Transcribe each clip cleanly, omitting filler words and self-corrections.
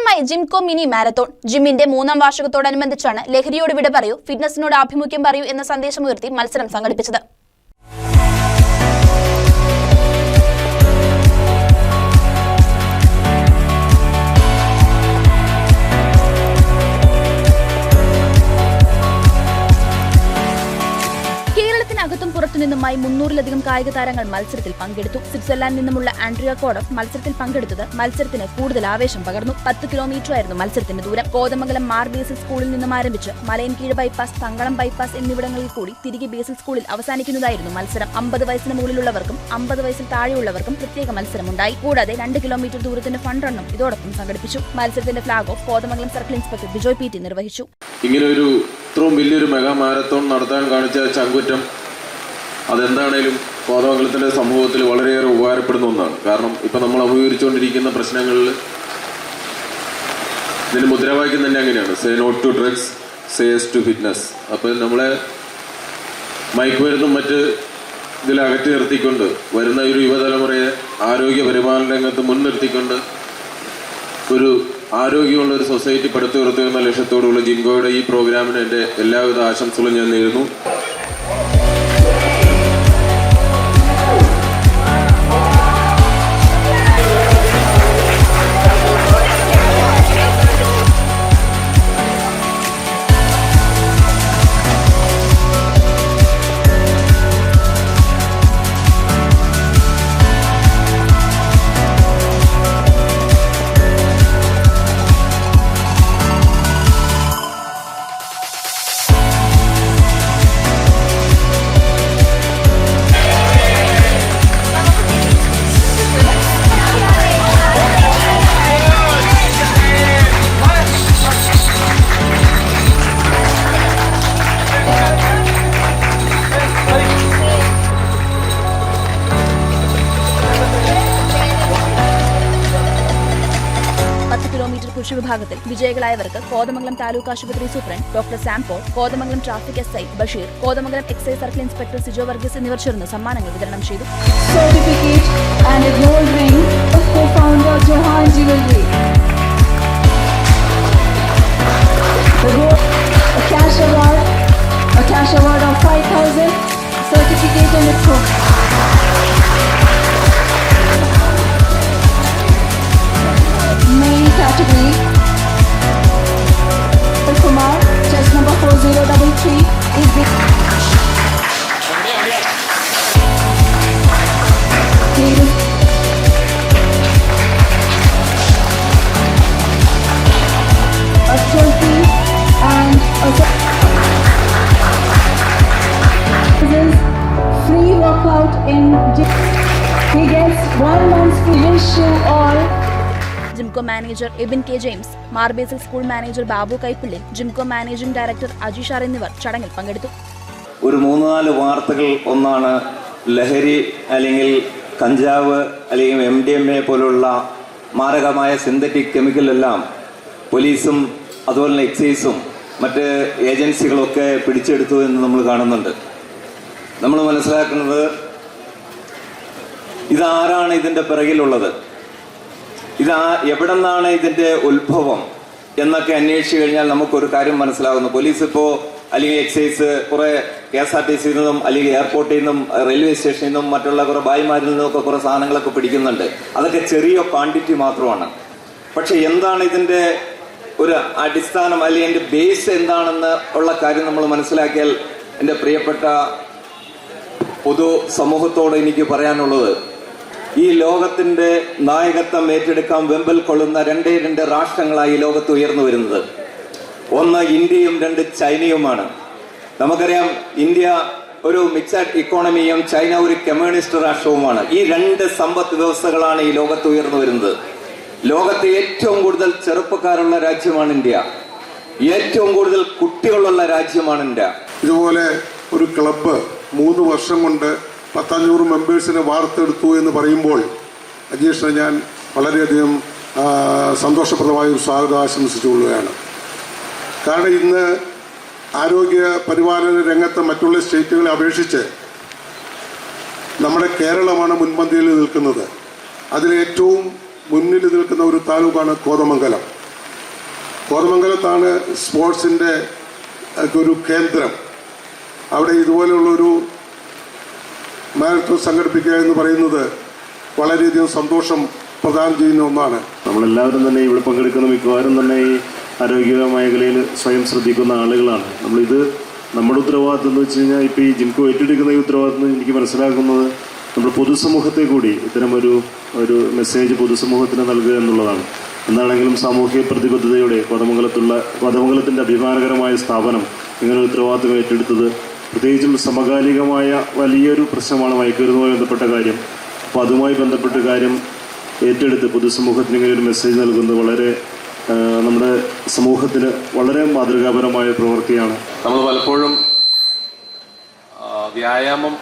ആവേശമായി ജിംകോ mini marathon. ജിമ്മിന്റെ 3ാം വാർഷികത്തോടനുബന്ധിച്ചാണ് ലഹരിയോട് വിട പറയൂ, ഫിറ്റ്നസിനോട് ആഭിമുഖ്യം പറയൂ എന്ന സന്ദേശമുയർത്തി മത്സരം സംഘടിപ്പിച്ചത്. അകത്തും പുറത്തുനിന്നുമായി 300-ലധികം കായിക താരങ്ങൾ മത്സരത്തിൽ പങ്കെടുത്തു. സ്വിറ്റ്സർലാൻഡിൽ നിന്നുമുള്ള ആൻഡ്രിയ കോഡഫ് മത്സരത്തിൽ പങ്കെടുത്തത് മത്സരത്തിന് കൂടുതൽ ആവേശം പകർന്നു. 10 കിലോമീറ്ററായിരുന്നു മത്സരത്തിന്റെ ദൂരം. കോതമംഗലം മാർ ബേസിൽ സ്കൂളിൽ നിന്നും ആരംഭിച്ച് മലയൻകീഴ് ബൈപ്പാസ്, തങ്കളം ബൈപ്പാസ് എന്നിവിടങ്ങളിൽ കൂടി തിരികെ ബേസിൽ സ്കൂളിൽ അവസാനിക്കുന്നതായിരുന്നു മത്സരം. 50 വയസ്സിന് മുകളിലുള്ളവർക്കും 50 വയസ്സിൽ താഴെയുള്ളവർക്കും പ്രത്യേക മത്സരമുണ്ടായി. കൂടാതെ 2 കിലോമീറ്റർ ദൂരത്തിന്റെ ഫൺ റണ്ണും ഇതോടൊപ്പം സംഘടിപ്പിച്ചു. മത്സരത്തിന്റെ flag off Kothamangalam circle inspector Bijoy P T നിർവഹിച്ചു. ഇങ്ങനെയൊരു ഇത്രയും വലിയൊരു മെഗാ മാരത്തോൺ നടത്താൻ കാണിച്ച ചങ്കുറ്റം അതെന്താണേലും കോതമംഗലത്തിൻ്റെ സമൂഹത്തിൽ വളരെയേറെ ഉപകാരപ്പെടുന്ന ഒന്നാണ്. കാരണം ഇപ്പം നമ്മൾ അഭിമുഖീകരിച്ചുകൊണ്ടിരിക്കുന്ന പ്രശ്നങ്ങളിൽ ഇതിന് മുദ്രാവാക്യം തന്നെ അങ്ങനെയാണ്, say not to drugs, say yes to fitness. അപ്പോൾ നമ്മളെ മയക്കുമരുന്നും മറ്റ് ഇതിലകറ്റി നിർത്തിക്കൊണ്ട് വരുന്ന ഒരു യുവതലമുറയെ ആരോഗ്യ പരിപാലന രംഗത്ത് മുൻനിർത്തിക്കൊണ്ട് ഒരു ആരോഗ്യമുള്ള ഒരു സൊസൈറ്റി പടുത്തുയർത്തുക എന്ന ലക്ഷ്യത്തോടുള്ള ജിംകോയുടെ ഈ പ്രോഗ്രാമിന് എൻ്റെ എല്ലാവിധ ആശംസകളും ഞാൻ നേരുന്നു. പുരുഷ വിഭാഗത്തിൽ വിജയികളായവർക്ക് കോതമംഗലം താലൂക്ക് ആശുപത്രി superintendent doctor Sam Paul, Kothamangalam traffic SI Basheer, Kothamangalam excise circle inspector Sijo Varghese എന്നിവർ ചേർന്ന് സമ്മാനങ്ങൾ വിതരണം ചെയ്തു. Category Kumar, chest number 4033 is the a trophy and a free workout in gym. He gets 1 month's free. Wish you all. Jimco manager Ebin K James, Mar Basil school manager Babu കൈപ്പുല്ലിൻ, Jimco managing director അജിഷാർ എന്നിവർ ചടങ്ങിൽ പങ്കെടുത്തു. ഒരു 3-4 വാർത്തകൾ ഒന്നാണ് ലഹരി അല്ലെങ്കിൽ കഞ്ചാവ് അല്ലെങ്കിൽ MDMA പോലുള്ള മാരകമായ സിന്തറ്റിക് കെമിക്കലെല്ലാം പോലീസും അതുപോലെ തന്നെ എക്സൈസും മറ്റ് ഏജൻസികളൊക്കെ പിടിച്ചെടുത്തു എന്ന് നമ്മൾ കാണുന്നുണ്ട്. നമ്മൾ മനസ്സിലാക്കുന്നത് ഇതാരാണ് ഇതിൻ്റെ പിറകിലുള്ളത്, എവിടെ നിന്നാണ് ഇതിൻ്റെ ഉത്ഭവം എന്നൊക്കെ അന്വേഷിച്ചു കഴിഞ്ഞാൽ നമുക്കൊരു കാര്യം മനസ്സിലാകുന്നു. പോലീസ് ഇപ്പോൾ അല്ലെങ്കിൽ എക്സൈസ് കുറെ KSRTC നിന്നും അല്ലെങ്കിൽ എയർപോർട്ടിൽ നിന്നും റെയിൽവേ സ്റ്റേഷനിൽ നിന്നും മറ്റുള്ള കുറെ ബായിമാരിൽ നിന്നൊക്കെ കുറെ സാധനങ്ങളൊക്കെ പിടിക്കുന്നുണ്ട്. അതൊക്കെ ചെറിയ ക്വാണ്ടിറ്റി മാത്രമാണ്. പക്ഷെ എന്താണ് ഇതിൻ്റെ ഒരു അടിസ്ഥാനം അല്ലെങ്കിൽ എൻ്റെ ബേസ് എന്താണെന്ന് ഉള്ള കാര്യം നമ്മൾ മനസ്സിലാക്കിയാൽ എൻ്റെ പ്രിയപ്പെട്ട പൊതു സമൂഹത്തോട് എനിക്ക് പറയാനുള്ളത്, ഈ ലോകത്തിന്റെ നായകത്വം ഏറ്റെടുക്കാൻ വെമ്പൽ കൊള്ളുന്ന 2 രാഷ്ട്രങ്ങളായി ലോകത്ത് ഉയർന്നു വരുന്നത്. ഒന്ന് ഇന്ത്യയും 2 ചൈനയുമാണ്. നമുക്കറിയാം, ഇന്ത്യ ഒരു മിക്സഡ് ഇക്കോണമിയും ചൈന ഒരു കമ്മ്യൂണിസ്റ്റ് രാഷ്ട്രവുമാണ്. ഈ 2 സമ്പദ് വ്യവസ്ഥകളാണ് ഈ ലോകത്ത് ഉയർന്നു വരുന്നത്. ലോകത്തെ ഏറ്റവും കൂടുതൽ ചെറുപ്പക്കാരുള്ള രാജ്യമാണ് ഇന്ത്യ. ഏറ്റവും കൂടുതൽ കുട്ടികളുള്ള രാജ്യമാണ് ഇന്ത്യ. ഇതുപോലെ ഒരു ക്ലബ്ബ് 3 വർഷം കൊണ്ട് 500 മെമ്പേഴ്സിനെ വാർത്തെടുത്തു എന്ന് പറയുമ്പോൾ അജീഷിനെ ഞാൻ വളരെയധികം സന്തോഷപ്രദമായ ഒരു സ്വാഗതം ആശംസിച്ചുകൊള്ളുകയാണ്. കാരണം ഇന്ന് ആരോഗ്യ പരിപാലന രംഗത്ത് മറ്റുള്ള സ്റ്റേറ്റുകളെ അപേക്ഷിച്ച് നമ്മുടെ കേരളമാണ് മുൻപന്തിയിൽ നിൽക്കുന്നത്. അതിലേറ്റവും മുന്നിൽ നിൽക്കുന്ന ഒരു താലൂക്കാണ് കോതമംഗലം. കോതമംഗലത്താണ് സ്പോർട്സിൻ്റെ ഒരു കേന്ദ്രം. അവിടെ ഇതുപോലെയുള്ളൊരു മാരത്തോൺ സംഘടിപ്പിക്കുക എന്ന് പറയുന്നത് വളരെയധികം സന്തോഷം പ്രദാനം ചെയ്യുന്ന ഒന്നാണ്. നമ്മളെല്ലാവരും തന്നെ ഇവിടെ പങ്കെടുക്കുന്ന മിക്കവാറും തന്നെ ഈ ആരോഗ്യ മേഖലയിൽ സ്വയം ശ്രദ്ധിക്കുന്ന ആളുകളാണ്. നമ്മളിത് നമ്മുടെ ഉത്തരവാദിത്വം എന്ന് വെച്ച് കഴിഞ്ഞാൽ ഇപ്പോൾ ഈ ജിംകോ ഏറ്റെടുക്കുന്ന ഈ ഉത്തരവാദിത്വം എനിക്ക് മനസ്സിലാക്കുന്നത് നമ്മൾ പൊതുസമൂഹത്തെ കൂടി ഇത്തരം ഒരു മെസ്സേജ് പൊതുസമൂഹത്തിന് നൽകുക എന്നുള്ളതാണ്. എന്താണെങ്കിലും സാമൂഹിക പ്രതിബദ്ധതയോടെ കോതമംഗലത്തിൻ്റെ അഭിമാനകരമായ സ്ഥാപനം ഇങ്ങനെ ഉത്തരവാദിത്വം ഏറ്റെടുത്തത് പ്രത്യേകിച്ചും സമകാലികമായ വലിയൊരു പ്രശ്നമാണ് മയക്കുമരുന്നുമായി ബന്ധപ്പെട്ട കാര്യം. അപ്പോൾ അതുമായി ബന്ധപ്പെട്ട കാര്യം ഏറ്റെടുത്ത് പൊതുസമൂഹത്തിന് ഇങ്ങനെ ഒരു മെസ്സേജ് നൽകുന്നത് വളരെ നമ്മുടെ സമൂഹത്തിന് വളരെ മാതൃകാപരമായ പ്രവൃത്തിയാണ്. നമ്മൾ പലപ്പോഴും വ്യായാമം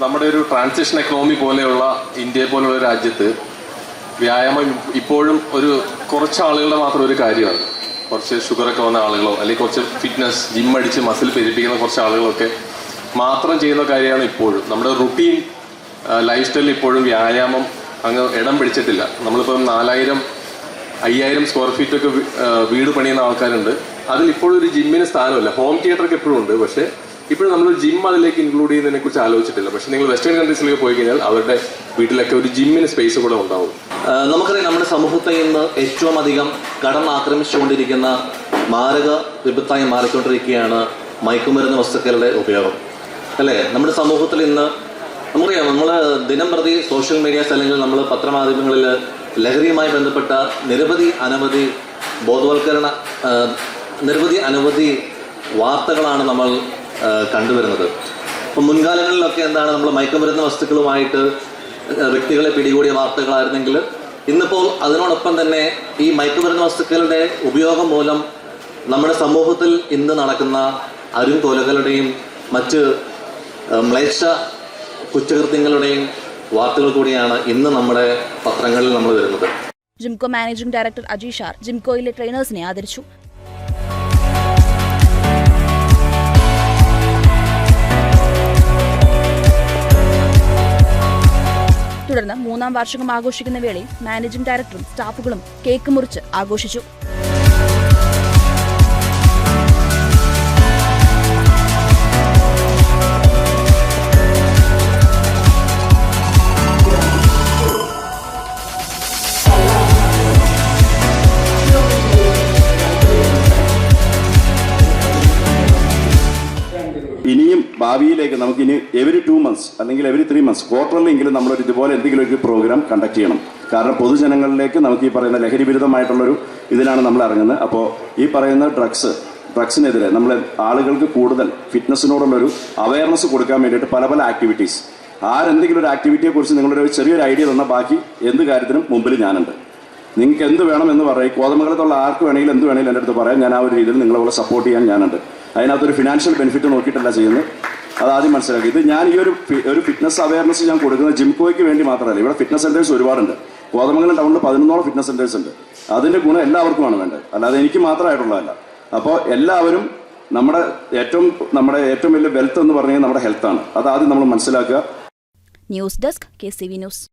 നമ്മുടെ ഒരു ട്രാൻസിഷൻ എക്കണോമി പോലെയുള്ള ഇന്ത്യയെ പോലുള്ള രാജ്യത്ത് വ്യായാമം ഇപ്പോഴും കുറച്ച് ആളുകളുടെ മാത്രം ഒരു കാര്യമാണ്. കുറച്ച് ഷുഗറൊക്കെ വന്ന ആളുകളോ അല്ലെങ്കിൽ കുറച്ച് ഫിറ്റ്നസ് ജിം അടിച്ച് മസിൽ പെരുപ്പിക്കുന്ന കുറച്ച് ആളുകളൊക്കെ മാത്രം ചെയ്യുന്ന കാര്യമാണ് ഇപ്പോഴും. നമ്മുടെ റുട്ടീൻ ലൈഫ് സ്റ്റൈലിൽ ഇപ്പോഴും വ്യായാമം അങ്ങ് ഇടം പിടിച്ചിട്ടില്ല. നമ്മളിപ്പം 4000-5000 സ്ക്വയർ ഫീറ്റൊക്കെ വീട് പണിയുന്ന ആൾക്കാരുണ്ട്. അതിൽ ഇപ്പോഴും ഒരു ജിമ്മിന് സ്ഥാനമില്ല. ഹോം തിയേറ്ററൊക്കെ എപ്പോഴും ഉണ്ട്, പക്ഷേ ഇപ്പോഴും നമ്മളൊരു ജിം അതിലേക്ക് ഇൻക്ലൂഡ് ചെയ്യുന്നതിനെ കുറിച്ച് ആലോചിച്ചിട്ടില്ല. പക്ഷേ നിങ്ങൾ വെസ്റ്റേൺ കൺട്രീസിലേക്ക് പോയി കഴിഞ്ഞാൽ അവരുടെ വീട്ടിലൊക്കെ ഒരു ജിമ്മിന് സ്പേസ് കൂടെ ഉണ്ടാവും. നമുക്കറിയാം, നമ്മുടെ സമൂഹത്തിൽ ഇന്ന് ഏറ്റവും അധികം ആക്രമിച്ചുകൊണ്ടിരിക്കുന്ന മാരക വിപത്തായി മാറിക്കൊണ്ടിരിക്കുകയാണ് മയക്കുമരുന്ന് വസ്തുക്കളുടെ ഉപയോഗം, അല്ലേ? നമ്മുടെ സമൂഹത്തിൽ ഇന്ന് നമുക്കറിയാം, നമ്മൾ ദിനം പ്രതി സോഷ്യൽ മീഡിയാസ് അല്ലെങ്കിൽ നമ്മൾ പത്രമാധ്യമങ്ങളിൽ ലഹരിയുമായി ബന്ധപ്പെട്ട അനവധി ബോധവൽക്കരണ അനവധി വാർത്തകളാണ് നമ്മൾ കണ്ടുവരുന്നത്. അപ്പം മുൻകാലങ്ങളിലൊക്കെ നമ്മൾ മയക്കുമരുന്ന് വസ്തുക്കളുമായിട്ട് വ്യക്തികളെ പിടികൂടിയ വാർത്തകളായിരുന്നെങ്കിൽ ഇന്നിപ്പോൾ അതിനോടൊപ്പം തന്നെ ഈ മയക്കുമരുന്ന് വസ്തുക്കളുടെ ഉപയോഗം മൂലം നമ്മുടെ സമൂഹത്തിൽ ഇന്ന് നടക്കുന്ന അരുംകൊലകളുടെയും മറ്റ് മ്ലേച്ഛ കുറ്റകൃത്യങ്ങളുടെയും വാർത്തകൾ കൂടിയാണ് ഇന്ന് നമ്മുടെ പത്രങ്ങളിൽ നമ്മൾ വരുന്നത്. ജിംകോ മാനേജിംഗ് ഡയറക്ടർ അജീഷാർ ജിംകോയിലെ ട്രെയിനേഴ്സിനെ ആദരിച്ചു. തുടർന്ന് 3ാം വാർഷികം ആഘോഷിക്കുന്ന വേളയിൽ മാനേജിംഗ് ഡയറക്ടറും സ്റ്റാഫുകളും കേക്ക് മുറിച്ച് ആഘോഷിച്ചു. ഇനിയും ഭാവിയിലേക്ക് നമുക്കിനി എവറി 2 months അല്ലെങ്കിൽ എവറി 3 months ക്വാർട്ടറിലെങ്കിലും നമ്മളൊരു ഇതുപോലെ എന്തെങ്കിലും ഒരു പ്രോഗ്രാം കണ്ടക്ട് ചെയ്യണം. കാരണം പൊതുജനങ്ങളിലേക്ക് നമുക്ക് ഈ പറയുന്ന ലഹരി വിരുദ്ധമായിട്ടുള്ളൊരു ഇതിലാണ് നമ്മൾ ഇറങ്ങുന്നത്. അപ്പോൾ ഈ പറയുന്ന ഡ്രഗ്സിനെതിരെ നമ്മൾ ആളുകൾക്ക് കൂടുതൽ ഫിറ്റ്നസ്സിനോടുള്ളൊരു അവയർനെസ് കൊടുക്കാൻ വേണ്ടിയിട്ട് പല ആക്ടിവിറ്റീസ്, ആരെന്തെങ്കിലും ഒരു ആക്ടിവിറ്റിയെക്കുറിച്ച് നിങ്ങളൊരു ചെറിയൊരു ഐഡിയ തന്നാൽ ബാക്കി എന്ത് കാര്യത്തിനും മുമ്പിൽ ഞാനുണ്ട്. നിങ്ങൾക്ക് എന്ത് വേണമെന്ന് പറയും, കോതമംഗലത്തുള്ള ആർക്ക് വേണമെങ്കിലും എന്ത് വേണമെങ്കിലും എൻ്റെ അടുത്ത് പറയാം. ഞാൻ ആ ഒരു രീതിയിൽ നിങ്ങളെ സപ്പോർട്ട് ചെയ്യാൻ ഞാനുണ്ട്. അതിനകത്തൊരു ഫിനാൻഷ്യൽ ബെനിഫിറ്റ് നോക്കിയിട്ടല്ല ചെയ്യുന്നത്, അതാദ്യം മനസ്സിലാക്കി. ഇത് ഞാൻ ഈ ഒരു ഫിറ്റ്നസ് അവയർനെസ് ഞാൻ കൊടുക്കുന്നത് ജിംകോയ്ക്ക് വേണ്ടി മാത്രമല്ല. ഇവിടെ ഫിറ്റ്നസ് സെൻറ്റേഴ്സ് ഒരുപാടുണ്ട്. കോതമംഗലം ടൗണിൽ 11ഓളം ഫിറ്റ്നസ് സെൻറ്റേഴ്സ് ഉണ്ട്. അതിൻ്റെ ഗുണം എല്ലാവർക്കുമാണ് വേണ്ടത്, അല്ലാതെ എനിക്ക് മാത്രമായിട്ടുള്ളതല്ല. അപ്പോൾ എല്ലാവരും നമ്മുടെ ഏറ്റവും വലിയ വെൽത്ത് എന്ന് പറഞ്ഞാൽ നമ്മുടെ ഹെൽത്താണ്. അതാദ്യം നമ്മൾ മനസ്സിലാക്കുക. News desk KCV news.